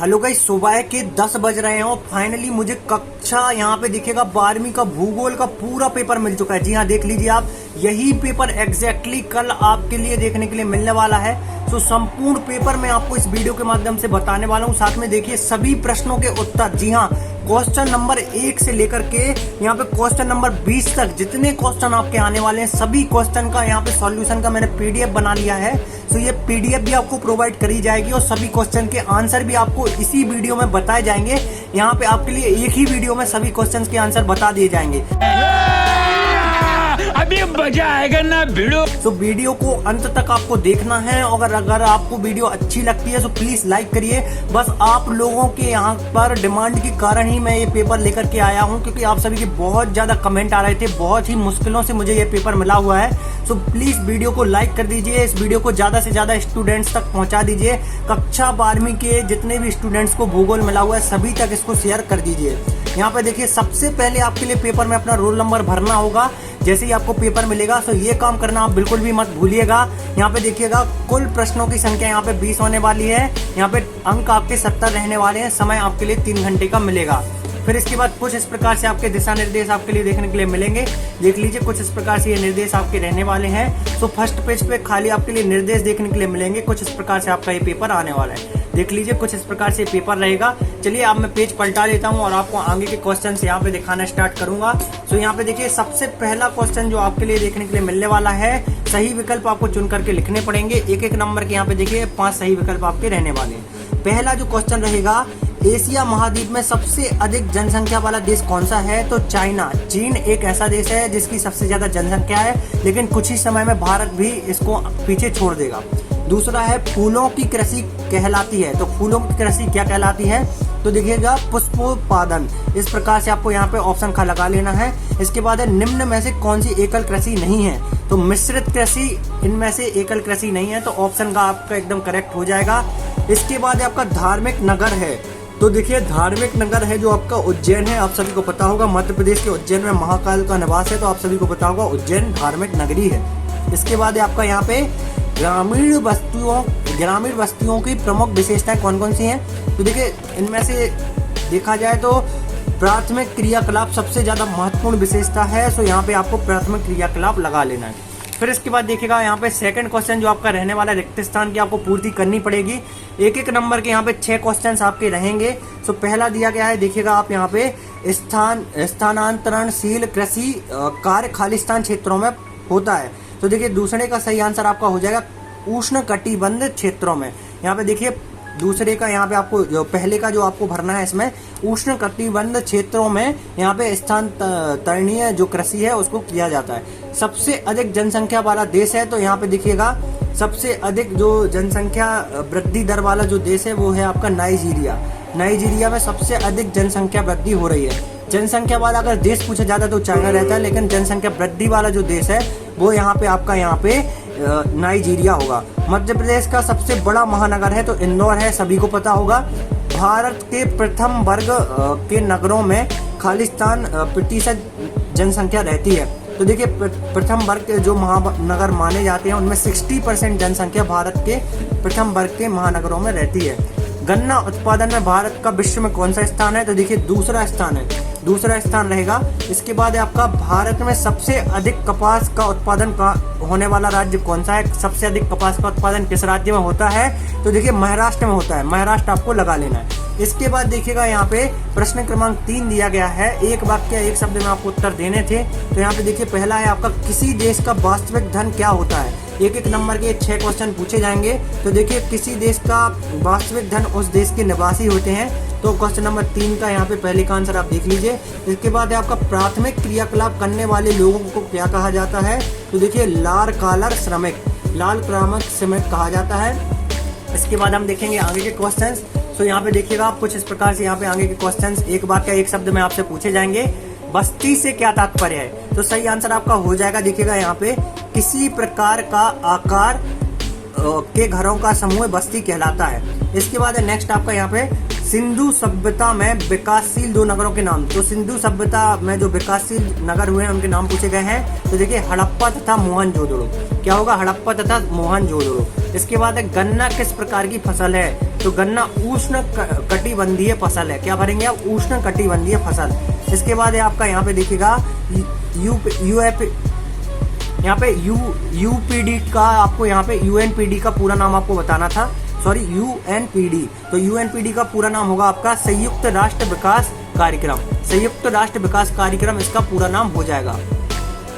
Hello guys, सुबह के 10 बज रहे हैं और फाइनली मुझे कक्षा यहाँ पे दिखेगा 12वीं का भूगोल का पूरा पेपर मिल चुका है। जी हाँ, देख लीजिए आप, यही पेपर एग्जैक्टली कल आपके लिए देखने के लिए मिलने वाला है। तो संपूर्ण पेपर मैं आपको इस वीडियो के माध्यम से बताने वाला हूँ। साथ में देखिए सभी प्रश्नों के उत्तर। जी हाँ, क्वेश्चन नंबर 1 से लेकर के यहाँ पे क्वेश्चन नंबर 20 तक जितने क्वेश्चन आपके आने वाले हैं, सभी क्वेश्चन का यहाँ पे सॉल्यूशन का मैंने पीडीएफ बना लिया है। तो ये पीडीएफ भी आपको प्रोवाइड करी जाएगी और सभी क्वेश्चन के आंसर भी आपको इसी वीडियो में बताए जाएंगे। यहाँ पे आपके लिए एक ही वीडियो में सभी क्वेश्चन के आंसर बता दिए जाएंगे। अभी मजा आएगा ना वीडियो। तो वीडियो को अंत तक आपको देखना है और अगर आपको वीडियो अच्छी लगती है तो प्लीज लाइक करिए। बस आप लोगों के यहाँ पर डिमांड के कारण ही मैं ये पेपर लेकर के आया हूँ, क्योंकि आप सभी के बहुत ज्यादा कमेंट आ रहे थे। बहुत ही मुश्किलों से मुझे ये पेपर मिला हुआ है। तो प्लीज वीडियो को लाइक कर दीजिए, इस वीडियो को ज्यादा से ज्यादा स्टूडेंट्स तक पहुंचा दीजिए। कक्षा 12वीं के जितने भी स्टूडेंट्स को भूगोल मिला हुआ है सभी तक इसको शेयर कर दीजिए। यहाँ पे देखिए, सबसे पहले आपके लिए पेपर में अपना रोल नंबर भरना होगा। जैसे ही आपको पेपर मिलेगा तो ये काम करना आप बिल्कुल भी मत भूलिएगा। यहाँ पे देखिएगा, कुल प्रश्नों की संख्या यहाँ पे 20 होने वाली है। यहाँ पे अंक आपके 70 रहने वाले हैं। समय आपके लिए 3 घंटे का मिलेगा। फिर इसके बाद कुछ इस प्रकार से आपके दिशा निर्देश आपके लिए देखने के लिए मिलेंगे। देख लीजिए, कुछ इस प्रकार से ये निर्देश आपके रहने वाले हैं। तो फर्स्ट पेज पे खाली आपके लिए निर्देश देखने के लिए मिलेंगे। कुछ इस प्रकार से आपका ये पेपर आने वाला है। देख लीजिए, कुछ इस प्रकार से पेपर रहेगा। चलिए अब मैं पेज पलटा लेता हूँ और आपको आगे के क्वेश्चन यहाँ पे दिखाना स्टार्ट करूंगा। तो यहाँ पे देखिए, सबसे पहला क्वेश्चन जो आपके लिए देखने के लिए मिलने वाला है, सही विकल्प आपको चुन करके लिखने पड़ेंगे। एक एक नंबर के यहाँ पे देखिए 5 सही विकल्प आपके रहने वाले हैं। पहला जो क्वेश्चन रहेगा, एशिया महाद्वीप में सबसे अधिक जनसंख्या वाला देश कौन सा है? तो चाइना। चीन एक ऐसा देश है जिसकी सबसे ज्यादा जनसंख्या है, लेकिन कुछ ही समय में भारत भी इसको पीछे छोड़ देगा। दूसरा है, फूलों की कृषि कहलाती है। तो फूलों की कृषि क्या कहलाती है? तो देखिएगा, पुष्पोत्पादन। इस प्रकार से आपको यहाँ पे ऑप्शन खा लगा लेना है। इसके बाद है, निम्न में से कौन सी एकल कृषि नहीं है? तो मिश्रित कृषि इनमें से एकल कृषि नहीं है। तो ऑप्शन का आपका एकदम करेक्ट हो जाएगा। इसके बाद आपका धार्मिक नगर है। तो देखिए, धार्मिक नगर है जो आपका उज्जैन है। आप सभी को पता होगा, मध्य प्रदेश के उज्जैन में महाकाल का निवास है। तो आप सभी को पता होगा उज्जैन धार्मिक नगरी है। इसके बाद आपका यहाँ पे ग्रामीण बस्तियों की प्रमुख विशेषताएं कौन कौन सी हैं? तो देखिए, इनमें से देखा जाए तो प्राथमिक क्रियाकलाप सबसे ज्यादा महत्वपूर्ण विशेषता है। तो यहाँ पे आपको प्राथमिक क्रियाकलाप लगा लेना है। फिर इसके बाद देखिएगा, यहाँ पे सेकंड क्वेश्चन जो आपका रहने वाला है, रिक्त स्थान की आपको पूर्ति करनी पड़ेगी। एक एक नंबर के यहाँ पे 6 क्वेश्चन आपके रहेंगे। तो पहला दिया गया है, देखिएगा आप यहाँ पे, स्थानांतरणशील कृषि कार्य खालिस्तान क्षेत्रों में होता है। तो देखिए, दूसरे का सही आंसर आपका हो जाएगा उष्ण कटिबंध क्षेत्रों में। यहाँ पे देखिए, दूसरे का यहाँ पे आपको जो पहले का जो आपको भरना है, इसमें उष्ण कटिबंध क्षेत्रों में यहाँ पे स्थानांतरणीय जो कृषि है उसको किया जाता है। सबसे अधिक जनसंख्या वाला देश है। तो यहाँ पे देखिएगा, सबसे अधिक जो जनसंख्या वृद्धि दर वाला जो देश है वो है आपका नाइजीरिया। नाइजीरिया में सबसे अधिक जनसंख्या वृद्धि हो रही है। जनसंख्या वाला अगर देश पूछा जाता है तो चाइना रहता है, लेकिन जनसंख्या वृद्धि वाला जो देश है वो यहाँ पे आपका यहाँ पे नाइजीरिया होगा। मध्य प्रदेश का सबसे बड़ा महानगर है तो इंदौर है, सभी को पता होगा। भारत के प्रथम वर्ग के नगरों में खालिस्तान प्रतिशत जनसंख्या रहती है। तो देखिए, प्रथम वर्ग के जो महानगर माने जाते हैं उनमें 60% जनसंख्या भारत के प्रथम वर्ग के महानगरों में रहती है। गन्ना उत्पादन में भारत का विश्व में कौन सा स्थान है? तो देखिए, दूसरा स्थान है, दूसरा स्थान रहेगा। इसके बाद आपका, भारत में सबसे अधिक कपास का उत्पादन होने वाला राज्य कौन सा है? सबसे अधिक कपास का उत्पादन किस राज्य में होता है? तो देखिए, महाराष्ट्र में होता है। महाराष्ट्र आपको लगा लेना है। इसके बाद देखिएगा, यहाँ पे प्रश्न क्रमांक 3 दिया गया है। एक वाक्य एक शब्द में आपको उत्तर देने थे। तो यहाँ पे देखिए, पहला है आपका, किसी देश का वास्तविक धन क्या होता है? एक एक नंबर के 6 क्वेश्चन पूछे जाएंगे। तो देखिए, किसी देश का वास्तविक धन उस देश के निवासी होते हैं। तो क्वेश्चन नंबर 3 का यहाँ पे पहले का आंसर आप देख लीजिए। इसके बाद आपका, प्राथमिक क्रियाकलाप करने वाले लोगों को क्या कहा जाता है? तो देखिए, लाल कॉलर श्रमिक कहा जाता है। इसके बाद हम देखेंगे आगे के क्वेश्चंस। तो यहाँ पे देखिएगा आप, कुछ इस प्रकार से यहाँ पे आगे के क्वेश्चंस एक वाक्य एक शब्द में आपसे पूछे जाएंगे। बस्ती से क्या तात्पर्य है? तो सही आंसर आपका हो जाएगा, देखिएगा यहाँ पे, किसी प्रकार का आकार के घरों का समूह बस्ती कहलाता है। इसके बाद नेक्स्ट आपका यहाँ पे, सिंधु सभ्यता में विकासशील 2 नगरों के नाम। तो सिंधु सभ्यता में जो विकासशील नगर हुए हैं उनके नाम पूछे गए हैं। तो देखिए, हड़प्पा तथा मोहनजोदड़ो। क्या होगा? हड़प्पा तथा मोहनजोदड़ो। इसके बाद गन्ना किस प्रकार की फसल है? तो गन्ना उष्ण कटिबंधीय फसल है। क्या भरेंगे आप? उष्ण कटिबंधीय फसल। इसके बाद है आपका यहाँ पे देखिएगा यहाँ पे यूपीडी का आपको यहाँ पे यूएनपीडी का पूरा नाम आपको बताना था, सॉरी यूएनपीडी। तो यूएनपीडी का पूरा नाम होगा आपका संयुक्त राष्ट्र विकास कार्यक्रम। संयुक्त राष्ट्र विकास कार्यक्रम इसका पूरा नाम हो जाएगा।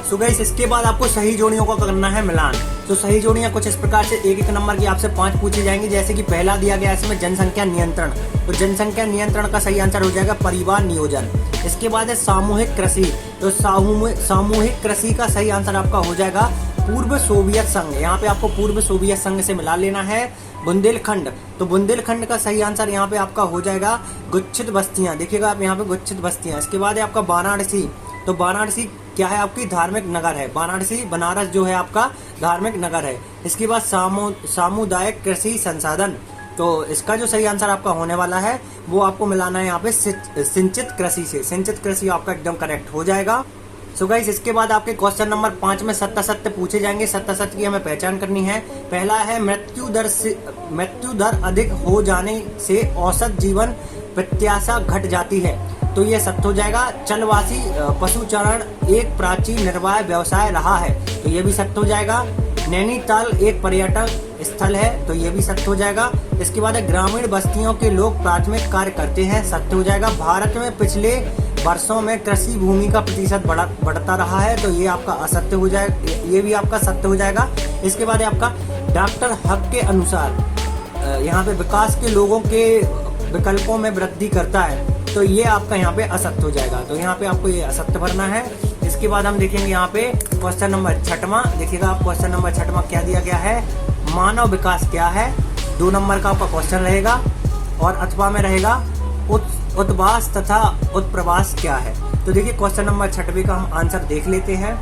सो गाइस इसके बाद आपको सही जोड़ियों का करना है मिलान। तो सही जोड़ियां कुछ इस प्रकार से एक एक नंबर की आपसे 5 पूछी जाएंगी। जैसे कि पहला दिया गया इसमें जनसंख्या नियंत्रण, तो जनसंख्या नियंत्रण का सही आंसर हो जाएगा परिवार नियोजन। इसके बाद है सामूहिक कृषि, तो सामूहिक कृषि का सही आंसर आपका हो जाएगा पूर्व सोवियत संघ। यहाँ पे आपको पूर्व सोवियत संघ से मिला लेना है। बुंदेलखंड, तो बुंदेलखंड का सही आंसर यहाँ पे आपका हो जाएगा गुच्छित बस्तियां। देखिएगा आप यहाँ पे गुच्छित बस्तियां। इसके बाद है आपका वाराणसी, तो वाराणसी क्या है? आपकी धार्मिक नगर है। वाराणसी बनारस जो है आपका धार्मिक नगर है। इसके बाद सामुदायिक कृषि संसाधन, तो इसका जो सही आंसर आपका होने वाला है वो आपको मिलाना है यहाँ पे सिंचित कृषि से। सिंचित कृषि आपका एकदम करेक्ट हो जाएगा। सो गाइस इसके बाद आपके क्वेश्चन नंबर 5 में सत्य पूछे जाएंगे। सत्य की हमें पहचान करनी है। पहला है मृत्यु दर अधिक हो जाने से औसत जीवन प्रत्याशा घट जाती है, तो ये सत्य हो जाएगा। चलवासी पशुचारण एक प्राचीन निर्वाह व्यवसाय रहा है, तो ये भी सत्य हो जाएगा। नैनीताल एक पर्यटक स्थल है, तो ये भी सत्य हो जाएगा। इसके बाद ग्रामीण बस्तियों के लोग प्राथमिक कार्य करते हैं, सत्य हो जाएगा। भारत में पिछले वर्षों में कृषि भूमि का प्रतिशत बढ़ता रहा है, तो ये आपका असत्य हो जाएगा, ये भी आपका सत्य हो जाएगा। इसके बाद आपका डॉक्टर हक के अनुसार यहाँ पे विकास के लोगों के विकल्पों में वृद्धि करता है, तो ये आपका यहाँ पे असत्य हो जाएगा। तो यहाँ पे आपको ये असत्य भरना है। इसके बाद हम देखेंगे यहाँ पे क्वेश्चन नंबर 6वां। देखिएगा आप क्वेश्चन नंबर 6वां क्या दिया गया है? मानव विकास क्या है? 2 नंबर का आपका क्वेश्चन रहेगा और अथवा में रहेगा उत्वास तथा उत्प्रवास क्या है। तो देखिए क्वेश्चन नंबर 6वें का हम आंसर देख लेते हैं।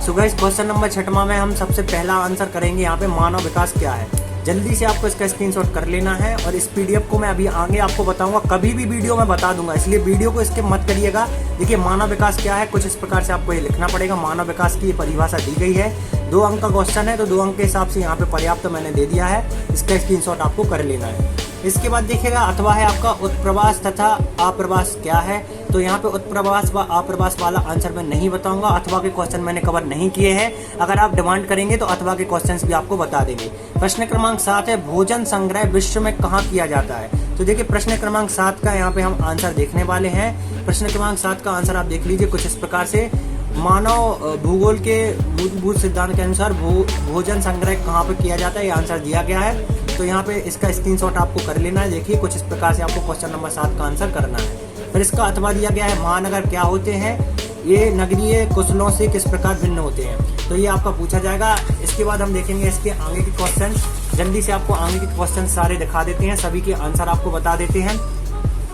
सो गाइस क्वेश्चन नंबर 6वां में हम सबसे पहला आंसर करेंगे यहाँ पे मानव विकास क्या है। जल्दी से आपको इसका स्क्रीनशॉट कर लेना है और इस पीडीएफ को मैं अभी आगे आपको बताऊंगा, कभी भी वीडियो में बता दूंगा, इसलिए वीडियो को स्किप मत करिएगा। देखिए मानव विकास क्या है, कुछ इस प्रकार से आपको ये लिखना पड़ेगा। मानव विकास की परिभाषा दी गई है। 2 अंक का क्वेश्चन है, तो 2 अंक के हिसाब से यहाँ पे पर्याप्त मैंने दे दिया है। इसका स्क्रीनशॉट आपको कर लेना है। इसके बाद देखिएगा अथवा है आपका उत्प्रवास तथा अप्रवास क्या है। तो यहाँ पे उत्प्रवास व अप्रवास वाला आंसर मैं नहीं बताऊंगा। अथवा के क्वेश्चन मैंने कवर नहीं किए हैं। अगर आप डिमांड करेंगे तो अथवा के क्वेश्चंस भी आपको बता देंगे। प्रश्न क्रमांक 7 है भोजन संग्रह विश्व में कहाँ किया जाता है। तो देखिए प्रश्न क्रमांक 7 का यहाँ पे हम आंसर देखने वाले हैं। प्रश्न क्रमांक 7 का आंसर आप देख लीजिए कुछ इस प्रकार से। मानव भूगोल के मूलभूत सिद्धांत के अनुसार भोजन संग्रह कहाँ पे किया जाता है, ये आंसर दिया गया है। तो यहाँ पे इसका स्क्रीनशॉट आपको कर लेना है। देखिए कुछ इस प्रकार से आपको क्वेश्चन नंबर 7 का आंसर करना है। फिर इसका अथवा दिया गया है महानगर क्या होते हैं, ये नगरीय कुशलों से किस प्रकार भिन्न होते हैं, तो ये आपका पूछा जाएगा। इसके बाद हम देखेंगे इसके आगे के क्वेश्चन। जल्दी से आपको आगे के क्वेश्चन सारे दिखा देते हैं, सभी के आंसर आपको बता देते हैं।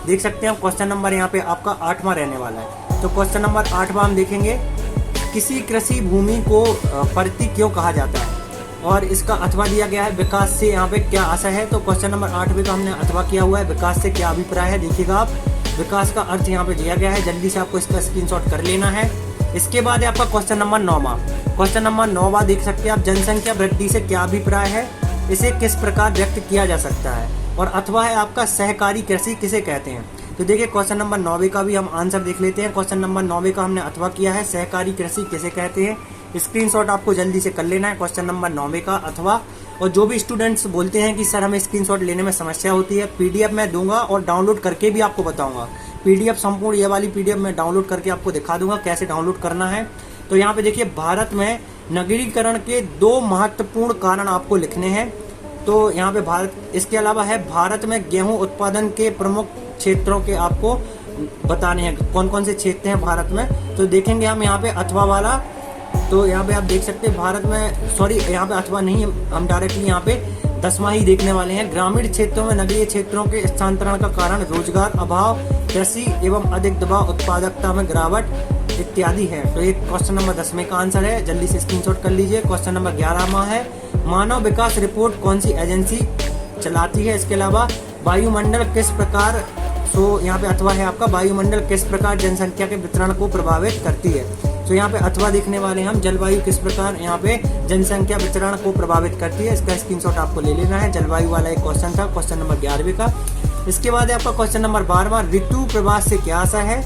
देख सकते हैं क्वेश्चन नंबर यहाँ पे आपका 8वां रहने वाला है। तो क्वेश्चन नंबर 8वां हम देखेंगे किसी कृषि भूमि को परती क्यों कहा जाता है, और इसका अथवा दिया गया है विकास से यहाँ पे क्या आशा है। तो क्वेश्चन नंबर 8 का हमने अथवा किया हुआ है विकास से क्या अभिप्राय है। देखिएगा आप विकास का अर्थ यहाँ पे दिया गया है। जल्दी से आपको इसका स्क्रीनशॉट कर लेना है। इसके बाद है आपका क्वेश्चन नंबर 9वां। क्वेश्चन नंबर 9वां देख सकते हैं आप जनसंख्या वृद्धि से क्या अभिप्राय है, इसे किस प्रकार व्यक्त किया जा सकता है, और अथवा है आपका सहकारी कृषि किसे कहते हैं। तो देखिए क्वेश्चन नंबर 9 का भी हम आंसर देख लेते हैं। क्वेश्चन नंबर 9 का हमने अथवा किया है सहकारी कृषि किसे कहते हैं। स्क्रीनशॉट आपको जल्दी से कर लेना है क्वेश्चन नंबर 9 का अथवा। और जो भी स्टूडेंट्स बोलते हैं कि सर हमें स्क्रीनशॉट लेने में समस्या होती है, पीडीएफ मैं दूंगा और डाउनलोड करके भी आपको बताऊंगा। पीडीएफ संपूर्ण ये वाली पीडीएफ मैं डाउनलोड करके आपको दिखा दूंगा कैसे डाउनलोड करना है। तो यहाँ पे देखिए भारत में नगरीकरण के 2 महत्वपूर्ण कारण आपको लिखने हैं। तो यहाँ पे भारत, इसके अलावा है भारत में गेहूं उत्पादन के प्रमुख क्षेत्रों के आपको बताने हैं, कौन कौन से क्षेत्र हैं भारत में। तो देखेंगे हम यहाँ पे अथवा वाला। तो यहाँ पे आप देख सकते हैं भारत में, सॉरी यहाँ पे अथवा नहीं, हम डायरेक्टली यहाँ पे 10वां ही देखने वाले हैं। ग्रामीण क्षेत्रों में नगरीय क्षेत्रों के स्थानांतरण का कारण रोजगार अभाव, कृषि एवं अधिक दबाव, उत्पादकता में गिरावट इत्यादि है। तो ये क्वेश्चन नंबर 10 का आंसर है। जल्दी से स्क्रीनशॉट कर लीजिए। क्वेश्चन नंबर 11वां है मानव विकास रिपोर्ट कौन सी एजेंसी चलाती है। इसके अलावा वायुमंडल किस प्रकार, तो यहाँ पे अथवा है आपका वायुमंडल किस प्रकार जनसंख्या के वितरण को प्रभावित करती है। तो यहाँ पे अथवा देखने वाले हम जलवायु किस प्रकार यहाँ पे जनसंख्या वितरण को प्रभावित करती है, इसका स्क्रीनशॉट आपको ले लेना है। जलवायु वाला एक क्वेश्चन था, क्वेश्चन नंबर 11वें का। इसके बाद है आपका क्वेश्चन नंबर 12वां, ऋतु प्रवास से क्या आशा है।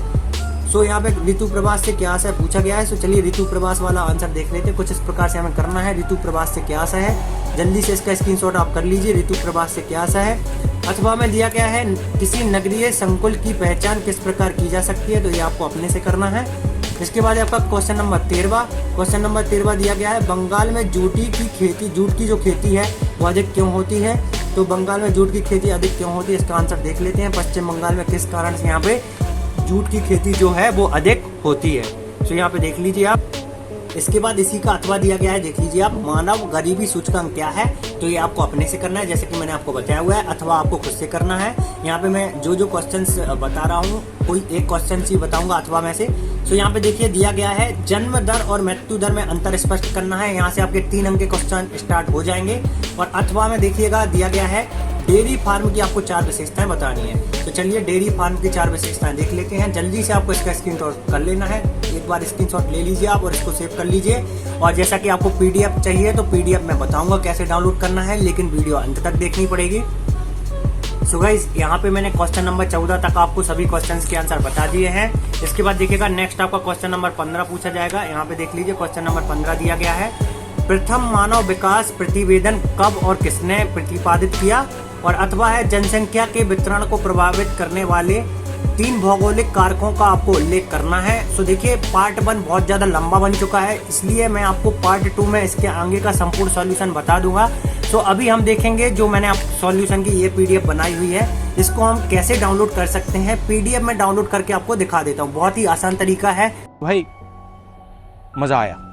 सो यहाँ पे ऋतु प्रवास से क्या आशा है पूछा गया है। सो चलिए ऋतु प्रवास वाला आंसर देख लेते हैं। कुछ इस प्रकार से हमें करना है, ऋतु प्रवास से क्या आशा है, जल्दी से इसका स्क्रीनशॉट आप कर लीजिए। ऋतु प्रवास से क्या आशा है। अथवा में दिया गया है किसी नगरीय संकुल की पहचान किस प्रकार की जा सकती है, तो ये आपको अपने से करना है। इसके बाद आपका क्वेश्चन नंबर 13वां, क्वेश्चन नंबर 13वां दिया गया है बंगाल में जूट की जो खेती है वो अधिक क्यों होती है। तो बंगाल में जूट की खेती अधिक क्यों होती है, इसका आंसर देख लेते हैं। पश्चिम बंगाल में किस कारण से यहाँ पे जूट की खेती जो है वो अधिक होती है। तो यहाँ पे देख लीजिए आप। इसके बाद इसी का अथवा दिया गया है, देख लीजिए आप, मानव गरीबी सूचकांक क्या है, तो ये आपको अपने से करना है जैसे कि मैंने आपको बताया हुआ है। अथवा आपको खुद से करना है। यहाँ पे मैं जो क्वेश्चंस बता रहा हूँ कोई एक क्वेश्चन ही बताऊंगा अथवा में से। तो यहाँ पे देखिए दिया गया है जन्म दर और मृत्यु दर में अंतर स्पष्ट करना है। यहाँ से आपके 3 अंक के क्वेश्चन स्टार्ट हो जाएंगे। और अथवा में देखिएगा दिया गया है डेयरी फार्म की आपको 4 विशेषताएं बतानी है। तो चलिए डेयरी फार्म की 4 विशेषताएं देख लेते हैं। जल्दी से आपको इसका स्क्रीनशॉट कर लेना है। एक बार स्क्रीनशॉट ले लीजिए आप और इसको सेव कर लीजिए। और जैसा कि आपको पीडीएफ चाहिए तो पीडीएफ मैं बताऊंगा कैसे डाउनलोड करना है, लेकिन वीडियो अंत तक देखनी पड़ेगी। सो गाइस यहाँ पे मैंने क्वेश्चन नंबर 14 तक आपको सभी क्वेश्चंस के आंसर बता दिए हैं। इसके बाद देखिएगा नेक्स्ट आपका क्वेश्चन नंबर 15 पूछा जाएगा। यहाँ पे देख लीजिए क्वेश्चन नंबर 15 दिया गया है प्रथम मानव विकास प्रतिवेदन कब और किसने प्रतिपादित किया। और अथवा है जनसंख्या के वितरण को प्रभावित करने वाले 3 भौगोलिक कारकों का आपको उल्लेख करना है। सो देखिए पार्ट 1 बहुत ज़्यादा लंबा बन चुका है, इसलिए मैं आपको पार्ट 2 में इसके आगे का संपूर्ण सॉल्यूशन बता दूंगा। तो अभी हम देखेंगे जो मैंने आप सॉल्यूशन की ये पीडीएफ बनाई हुई है, इसको हम कैसे डाउनलोड कर सकते हैं। पीडीएफ में डाउनलोड करके आपको दिखा देता हूँ, बहुत ही आसान तरीका है भाई, मजा आया।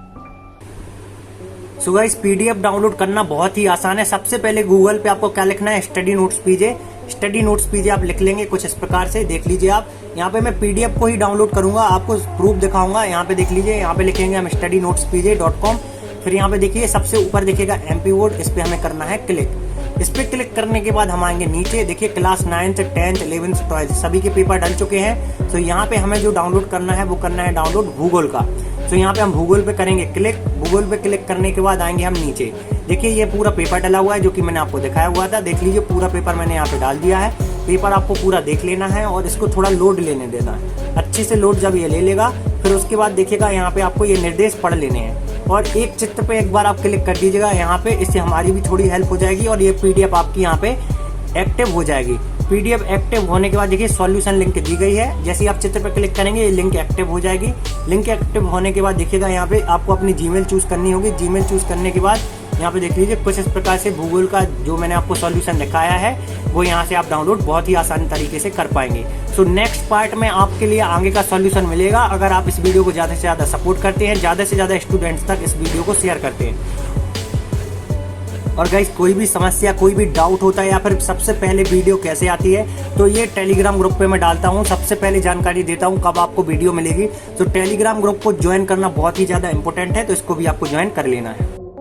सो गाइस पीडीएफ डाउनलोड करना बहुत ही आसान है। सबसे पहले गूगल पे आपको क्या लिखना है, स्टडी नोट्स पीजे। स्टडी नोट्स पीजे आप लिख लेंगे कुछ इस प्रकार से, देख लीजिए आप। यहाँ पे मैं पीडीएफ को ही डाउनलोड करूंगा, आपको प्रूफ दिखाऊंगा। यहाँ पे देख लीजिए, यहाँ पे लिखेंगे हम studynotespj.com। फिर यहाँ पे देखिए सबसे ऊपर देखिएगा MP Word, इस पे हमें करना है क्लिक। इस पे क्लिक करने के बाद हम आएंगे नीचे, देखिए class 9th 10th 11th 12th सभी के पेपर डल चुके हैं। तो यहाँ पे हमें जो डाउनलोड करना है वो करना है डाउनलोड भूगोल का। तो यहाँ पे हम भूगोल पे करेंगे क्लिक। भूगोल पे क्लिक करने के बाद आएंगे हम नीचे, देखिए ये पूरा पेपर डला हुआ है जो कि मैंने आपको दिखाया हुआ था। देख लीजिए पूरा पेपर मैंने यहाँ पे डाल दिया है। पेपर आपको पूरा देख लेना है और इसको थोड़ा लोड लेने देना है, अच्छे से लोड जब ये ले लेगा फिर उसके बाद देखिएगा यहाँ पे आपको ये निर्देश पढ़ लेने हैं और एक चित्र पे एक बार आप क्लिक कर दीजिएगा यहाँ पे, इससे हमारी भी थोड़ी हेल्प हो जाएगी और ये पीडीएफ आपकी यहाँ पे एक्टिव हो जाएगी। पीडीएफ एक्टिव होने के बाद देखिए सॉल्यूशन लिंक दी गई है, जैसे ही आप चित्र पर क्लिक करेंगे ये लिंक एक्टिव हो जाएगी। लिंक एक्टिव होने के बाद देखिएगा यहाँ पे आपको अपनी जीमेल चूज करनी होगी। जीमेल चूज करने के बाद यहाँ पे देख लीजिए कुछ इस प्रकार से भूगोल का जो मैंने आपको सॉल्यूशन दिखाया है वो यहाँ से आप डाउनलोड बहुत ही आसान तरीके से कर पाएंगे। सो नेक्स्ट पार्ट में आपके लिए आगे का सॉल्यूशन मिलेगा अगर आप इस वीडियो को ज़्यादा से ज़्यादा सपोर्ट करते हैं, ज़्यादा से ज़्यादा स्टूडेंट्स तक इस वीडियो को शेयर करते हैं। और गाइस कोई भी समस्या कोई भी डाउट होता है या फिर सबसे पहले वीडियो कैसे आती है तो ये टेलीग्राम ग्रुप पे मैं डालता हूँ, सबसे पहले जानकारी देता हूँ कब आपको वीडियो मिलेगी। तो टेलीग्राम ग्रुप को ज्वाइन करना बहुत ही ज़्यादा इंपॉर्टेंट है, तो इसको भी आपको ज्वाइन कर लेना है।